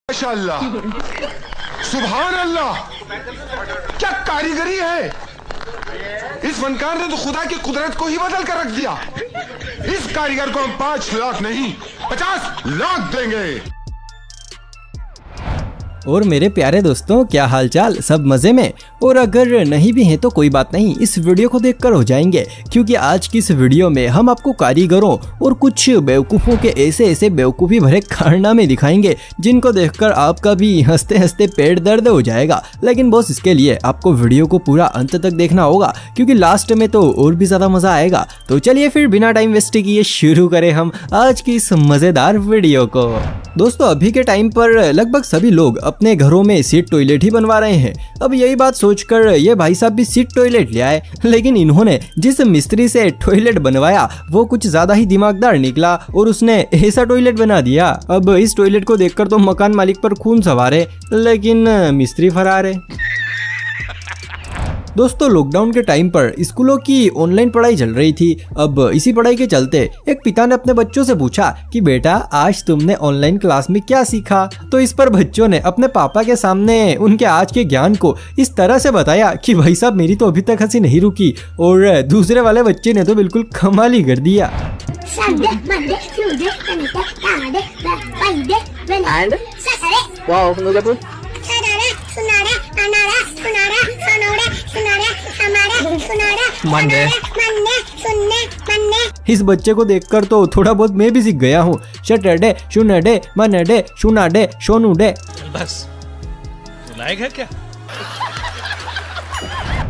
माशाअल्लाह, सुभान अल्लाह, क्या कारीगरी है। इस फनकार ने तो खुदा की कुदरत को ही बदल कर रख दिया। इस कारीगर को हम 5 लाख नहीं 50 लाख देंगे। और मेरे प्यारे दोस्तों, क्या हालचाल, सब मजे में? और अगर नहीं भी हैं तो कोई बात नहीं, इस वीडियो को देखकर हो जाएंगे, क्योंकि आज की इस वीडियो में हम आपको कारीगरों और कुछ बेवकूफ़ों के ऐसे बेवकूफ़ी भरे कारनामे दिखाएंगे जिनको देखकर आपका भी हंसते हंसते पेट दर्द हो जाएगा। लेकिन बॉस, इसके लिए आपको वीडियो को पूरा अंत तक देखना होगा, क्योंकि लास्ट में तो और भी ज़्यादा मज़ा आएगा। तो चलिए फिर बिना टाइम वेस्ट किए शुरू करें हम आज की इस मज़ेदार वीडियो को। दोस्तों, अभी के टाइम पर लगभग सभी लोग अपने घरों में सीट टॉयलेट ही बनवा रहे हैं। अब यही बात सोचकर ये भाई साहब भी सीट टॉयलेट ले आए, लेकिन इन्होंने जिस मिस्त्री से टॉयलेट बनवाया वो कुछ ज्यादा ही दिमागदार निकला और उसने ऐसा टॉयलेट बना दिया। अब इस टॉयलेट को देखकर तो मकान मालिक पर खून सवार है, लेकिन मिस्त्री फरार है। दोस्तों, लॉकडाउन के टाइम पर स्कूलों की ऑनलाइन पढ़ाई चल रही थी। अब इसी पढ़ाई के चलते एक पिता ने अपने बच्चों से पूछा कि बेटा, आज तुमने ऑनलाइन क्लास में क्या सीखा? तो इस पर बच्चों ने अपने पापा के सामने उनके आज के ज्ञान को इस तरह से बताया कि भाई साहब, मेरी तो अभी तक हंसी नहीं रुकी। और दूसरे वाले बच्चे ने तो बिल्कुल कमाल ही कर दिया। इस बच्चे को देखकर तो थोड़ा बहुत मैं भी सीख गया हूँ। शटरडे, शुनडे, मनडे, शुनाडे, शोनुडे। बस लायक है क्या?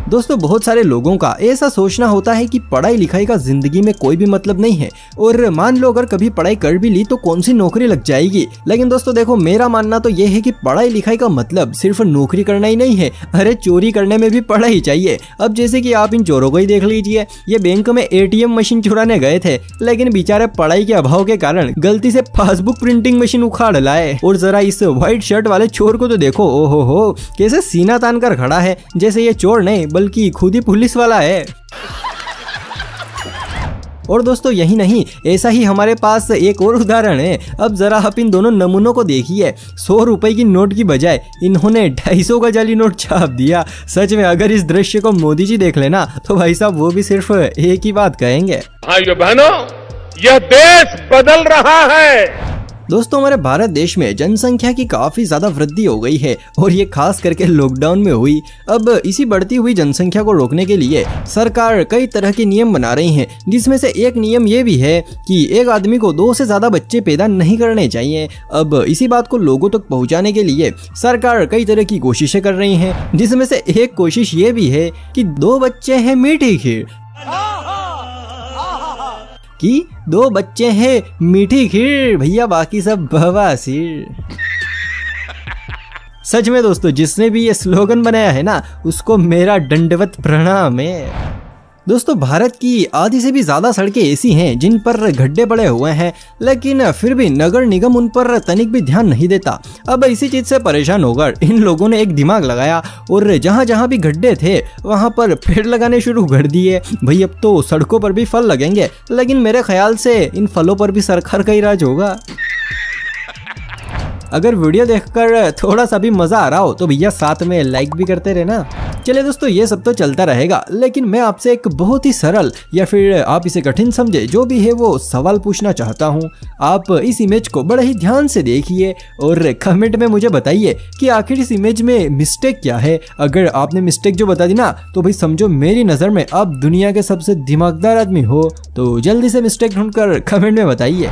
दोस्तों, बहुत सारे लोगों का ऐसा सोचना होता है कि पढ़ाई लिखाई का जिंदगी में कोई भी मतलब नहीं है, और मान लो अगर कभी पढ़ाई कर भी ली तो कौन सी नौकरी लग जाएगी। लेकिन दोस्तों देखो, मेरा मानना तो ये है कि पढ़ाई लिखाई का मतलब सिर्फ नौकरी करना ही नहीं है। अरे, चोरी करने में भी पढ़ाई चाहिए। अब जैसे कि आप इन चोरों को ही देख लीजिए, ये बैंक में ATM मशीन चुराने गए थे, लेकिन बेचारे पढ़ाई के अभाव के कारण गलती से पासबुक प्रिंटिंग मशीन उखाड़ लाए। और जरा इस व्हाइट शर्ट वाले चोर को तो देखो, ओहो हो, कैसे सीना तान कर खड़ा है, जैसे ये चोर नहीं बल्कि खुद ही पुलिस वाला है। और दोस्तों, यही नहीं, ऐसा ही हमारे पास एक और उदाहरण है। अब जरा आप इन दोनों नमूनों को देखिए। 100 रुपए की नोट की बजाय इन्होंने 250 का जाली नोट छाप दिया। सच में अगर इस दृश्य को मोदी जी देख लेना तो भाई साहब वो भी सिर्फ एक ही बात कहेंगे, भाइयों बहनों, यह देश बदल रहा है। दोस्तों, हमारे भारत देश में जनसंख्या की काफी ज्यादा वृद्धि हो गई है, और ये खास करके लॉकडाउन में हुई। अब इसी बढ़ती हुई जनसंख्या को रोकने के लिए सरकार कई तरह के नियम बना रही है, जिसमें से एक नियम ये भी है कि एक आदमी को 2 से ज्यादा बच्चे पैदा नहीं करने चाहिए। अब इसी बात को लोगों तक पहुंचाने के लिए सरकार कई तरह की कोशिशें कर रही है, जिसमें से एक कोशिश ये भी है कि 2 बच्चे हैं मीठी खीर, कि 2 बच्चे हैं मीठी खीर, भैया बाकी सब बवासीर। सच में दोस्तों, जिसने भी ये स्लोगन बनाया है ना, उसको मेरा दंडवत प्रणाम है। दोस्तों, भारत की आधी से भी ज्यादा सड़कें ऐसी हैं जिन पर गड्ढे पड़े हुए हैं, लेकिन फिर भी नगर निगम उन पर तनिक भी ध्यान नहीं देता। अब इसी चीज से परेशान होकर इन लोगों ने एक दिमाग लगाया और जहां जहां भी गड्ढे थे वहां पर पेड़ लगाने शुरू कर दिए। भाई, अब तो सड़कों पर भी फल लगेंगे, लेकिन मेरे ख्याल से इन फलों पर भी सरकार का ही राज होगा। अगर वीडियो देखकर थोड़ा सा भी मजा आ रहा हो तो भैया साथ में लाइक भी करते रहना। चलिए दोस्तों, ये सब तो चलता रहेगा, लेकिन मैं आपसे एक बहुत ही सरल, या फिर आप इसे कठिन समझे, जो भी है वो सवाल पूछना चाहता हूँ। आप इस इमेज को बड़े ही ध्यान से देखिए और कमेंट में मुझे बताइए कि आखिर इस इमेज में मिस्टेक क्या है। अगर आपने मिस्टेक जो बता दी ना, तो भाई समझो मेरी नज़र में आप दुनिया के सबसे दिमागदार आदमी हो। तो जल्दी से मिस्टेक ढूंढकर कमेंट में बताइए।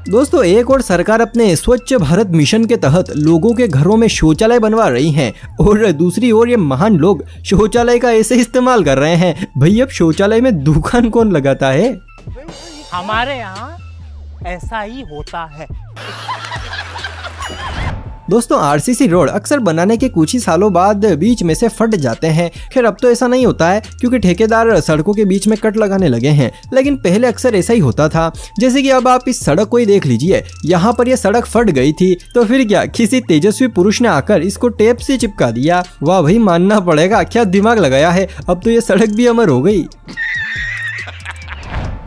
दोस्तों, एक और सरकार अपने स्वच्छ भारत मिशन के तहत लोगों के घरों में शौचालय बनवा रही हैं, और दूसरी ओर ये महान लोग शौचालय का ऐसे इस्तेमाल कर रहे हैं। भाई, अब शौचालय में दुकान कौन लगाता है? हमारे यहाँ ऐसा ही होता है। दोस्तों, RCC रोड अक्सर बनाने के कुछ ही सालों बाद बीच में से फट जाते हैं। खैर, अब तो ऐसा नहीं होता है, क्योंकि ठेकेदार सड़कों के बीच में कट लगाने लगे हैं, लेकिन पहले अक्सर ऐसा ही होता था। जैसे कि अब आप इस सड़क को ही देख लीजिए, यहाँ पर यह सड़क फट गई थी, तो फिर क्या, किसी तेजस्वी पुरुष ने आकर इसको टेप से चिपका दिया। वाह भाई, मानना पड़ेगा, क्या दिमाग लगाया है। अब तो ये सड़क भी अमर हो गई।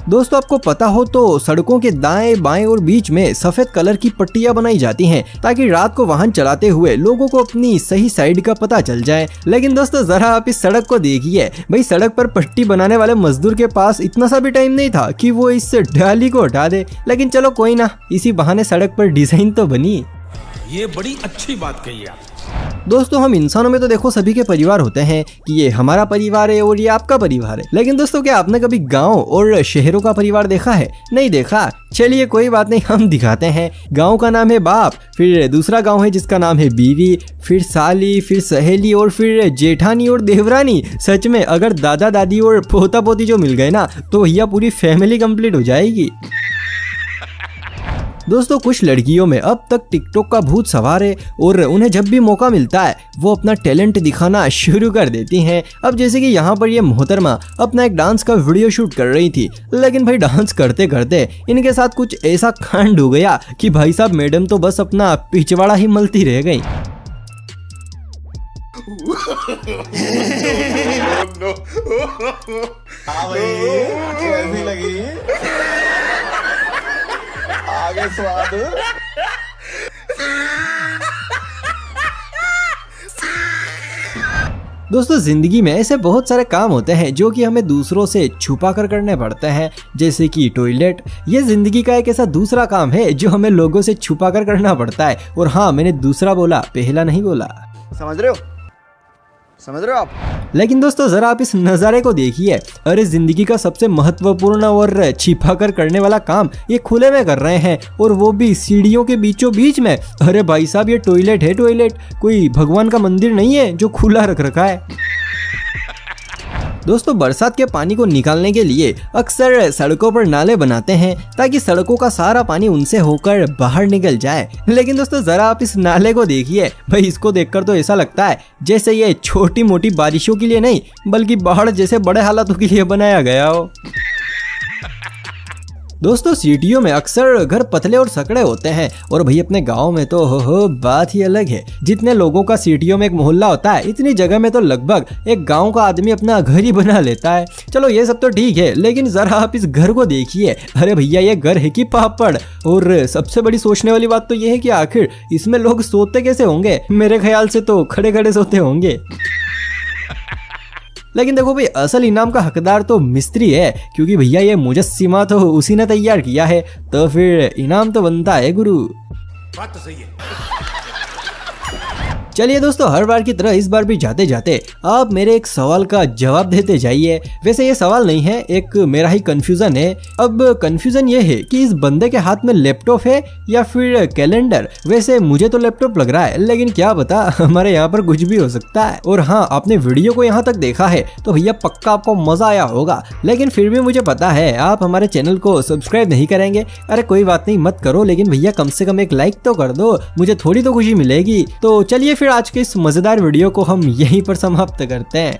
दोस्तों आपको पता हो तो सड़कों के दाएं बाएं और बीच में सफेद कलर की पट्टियां बनाई जाती हैं ताकि रात को वाहन चलाते हुए लोगों को अपनी सही साइड का पता चल जाए। लेकिन दोस्तों जरा आप इस सड़क को देखिए, भाई सड़क पर पट्टी बनाने वाले मजदूर के पास इतना सा भी टाइम नहीं था कि वो इस डाली को हटा दे। लेकिन चलो कोई ना, इसी बहाने सड़क पर डिजाइन तो बनी। ये बड़ी अच्छी बात कही आप। दोस्तों हम इंसानों में तो देखो सभी के परिवार होते हैं कि ये हमारा परिवार है और ये आपका परिवार है। लेकिन दोस्तों क्या आपने कभी गांव और शहरों का परिवार देखा है? नहीं देखा? चलिए कोई बात नहीं, हम दिखाते हैं। गांव का नाम है बाप, फिर दूसरा गांव है जिसका नाम है बीवी, फिर साली, फिर सहेली और फिर जेठानी और देवरानी। सच में अगर दादा दादी और पोता पोती जो मिल गए ना तो भैया पूरी फैमिली कंप्लीट हो जाएगी। दोस्तों कुछ लड़कियों में अब तक टिकटॉक का भूत सवार है और उन्हें जब भी मौका मिलता है वो अपना टैलेंट दिखाना शुरू कर देती हैं। अब जैसे कि यहाँ पर ये मोहतरमा अपना एक डांस का वीडियो शूट कर रही थी, लेकिन भाई डांस करते करते इनके साथ कुछ ऐसा कांड हो गया कि भाई साहब मैडम तो बस अपना पिछवाड़ा ही मलती रह गई। कैसी लगी? आगे स्वाद। दोस्तों जिंदगी में ऐसे बहुत सारे काम होते हैं जो कि हमें दूसरों से छुपा कर करने पड़ते हैं, जैसे कि टॉयलेट। ये जिंदगी का एक ऐसा दूसरा काम है जो हमें लोगों से छुपा कर करना पड़ता है। और हाँ, मैंने दूसरा बोला, पहला नहीं बोला। समझ रहे हो? समझ रहे हो आप? लेकिन दोस्तों जरा आप इस नज़ारे को देखिए। अरे जिंदगी का सबसे महत्वपूर्ण और छिपा कर करने वाला काम ये खुले में कर रहे हैं, और वो भी सीढ़ियों के बीचों बीच में। अरे भाई साहब ये टॉयलेट है, टॉयलेट कोई भगवान का मंदिर नहीं है जो खुला रख रखा है। दोस्तों बरसात के पानी को निकालने के लिए अक्सर सड़कों पर नाले बनाते हैं ताकि सड़कों का सारा पानी उनसे होकर बाहर निकल जाए। लेकिन दोस्तों जरा आप इस नाले को देखिए, भाई इसको देखकर तो ऐसा लगता है जैसे ये छोटी मोटी बारिशों के लिए नहीं बल्कि बाढ़ जैसे बड़े हालातों के लिए बनाया गया हो। दोस्तों सिटियों में अक्सर घर पतले और सकड़े होते हैं, और भाई अपने गांव में तो हो बात ही अलग है। जितने लोगों का सिटियों में एक मोहल्ला होता है, इतनी जगह में तो लगभग एक गांव का आदमी अपना घर ही बना लेता है। चलो ये सब तो ठीक है, लेकिन जरा आप इस घर को देखिए। अरे भैया ये घर है कि पापड़? और सबसे बड़ी सोचने वाली बात तो ये है कि आखिर इसमें लोग सोते कैसे होंगे? मेरे ख्याल से तो खड़े खड़े सोते होंगे। लेकिन देखो भाई असल इनाम का हकदार तो मिस्त्री है, क्योंकि भैया ये मुजस्सिमा तो उसी ने तैयार किया है, तो फिर इनाम तो बनता है गुरु। बात तो सही है। चलिए दोस्तों हर बार की तरह इस बार भी जाते जाते आप मेरे एक सवाल का जवाब देते जाइए। वैसे ये सवाल नहीं है, एक मेरा ही कंफ्यूजन है। अब कंफ्यूजन ये है कि इस बंदे के हाथ में लैपटॉप है या फिर कैलेंडर। वैसे मुझे तो लैपटॉप लग रहा है, लेकिन क्या पता हमारे यहाँ पर कुछ भी हो सकता है। और हाँ, आपने वीडियो को यहाँ तक देखा है तो भैया पक्का आपको मजा आया होगा, लेकिन फिर भी मुझे पता है आप हमारे चैनल को सब्सक्राइब नहीं करेंगे। अरे कोई बात नहीं, मत करो, लेकिन भैया कम से कम एक लाइक तो कर दो, मुझे थोड़ी तो खुशी मिलेगी। तो चलिए फिर आज के इस मजेदार वीडियो को हम यहीं पर समाप्त करते हैं।